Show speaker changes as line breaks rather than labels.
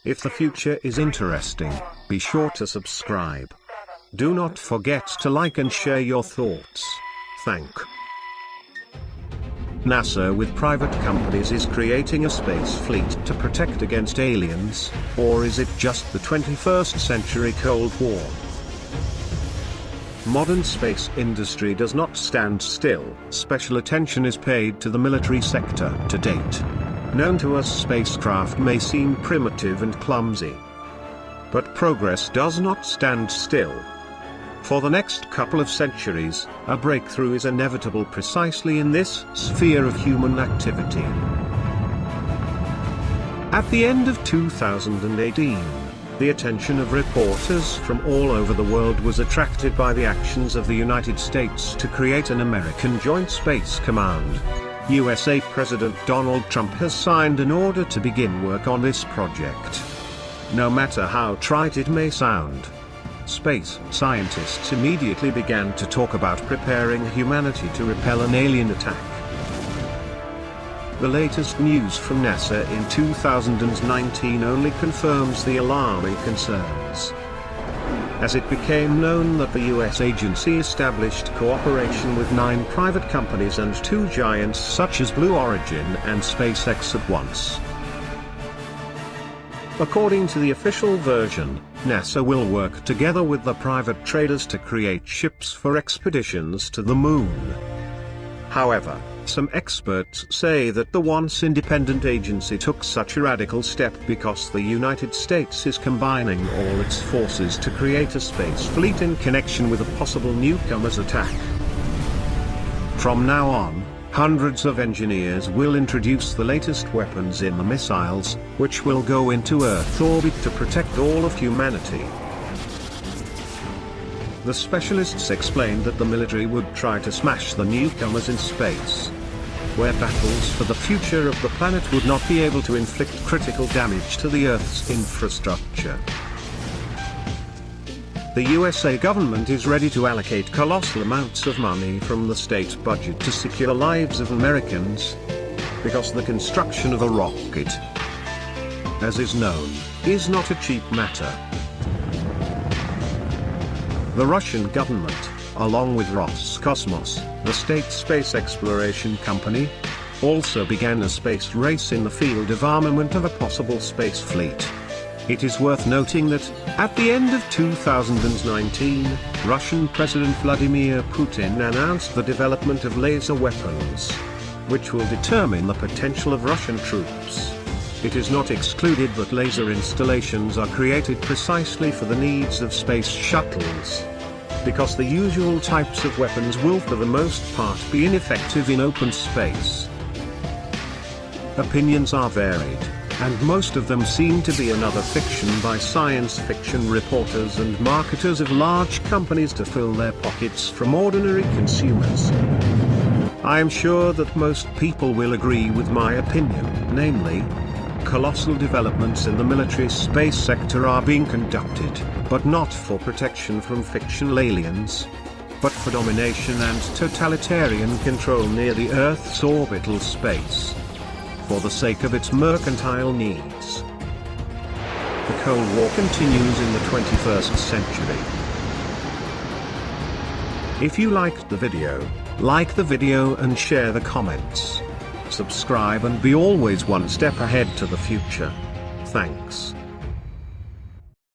If the future is interesting, be sure to subscribe. Do not forget to like and share your thoughts. Thank NASA with private companies is creating a space fleet to protect against aliens, or is it just the 21st century Cold War? Modern space industry does not stand still. Special attention is paid to the military sector. To date, known to us spacecraft may seem primitive and clumsy. But progress does not stand still. For the next couple of centuries, a breakthrough is inevitable precisely in this sphere of human activity. At the end of 2018, the attention of reporters from all over the world was attracted by the actions of the United States to create an American Joint Space Command. USA President Donald Trump has signed an order to begin work on this project. No matter how trite it may sound, space scientists immediately began to talk about preparing humanity to repel an alien attack. The latest news from NASA in 2019 only confirms the alarming concerns. As it became known that the US agency established cooperation with 9 private companies and 2 giants such as Blue Origin and SpaceX at once. According to the official version, NASA will work together with the private traders to create ships for expeditions to the Moon. However, some experts say that the once independent agency took such a radical step because the United States is combining all its forces to create a space fleet in connection with a possible newcomer's attack. From now on, hundreds of engineers will introduce the latest weapons in the missiles, which will go into Earth orbit to protect all of humanity. The specialists explained that the military would try to smash the newcomers in space, where battles for the future of the planet would not be able to inflict critical damage to the Earth's infrastructure. The USA government is ready to allocate colossal amounts of money from the state budget to secure the lives of Americans, because the construction of a rocket, as is known, is not a cheap matter. The Russian government, along with Roscosmos, the state space exploration company, also began a space race in the field of armament of a possible space fleet. It is worth noting that, at the end of 2019, Russian President Vladimir Putin announced the development of laser weapons, which will determine the potential of Russian troops. It is not excluded that laser installations are created precisely for the needs of space shuttles, because the usual types of weapons will for the most part be ineffective in open space. Opinions are varied, and most of them seem to be another fiction by science fiction reporters and marketers of large companies to fill their pockets from ordinary consumers. I am sure that most people will agree with my opinion, namely, colossal developments in the military space sector are being conducted, but not for protection from fictional aliens, but for domination and totalitarian control near the Earth's orbital space, for the sake of its mercantile needs. The Cold War continues in the 21st century. If you liked the video, like the video and share the comments. Subscribe and be always one step ahead to the future. Thanks.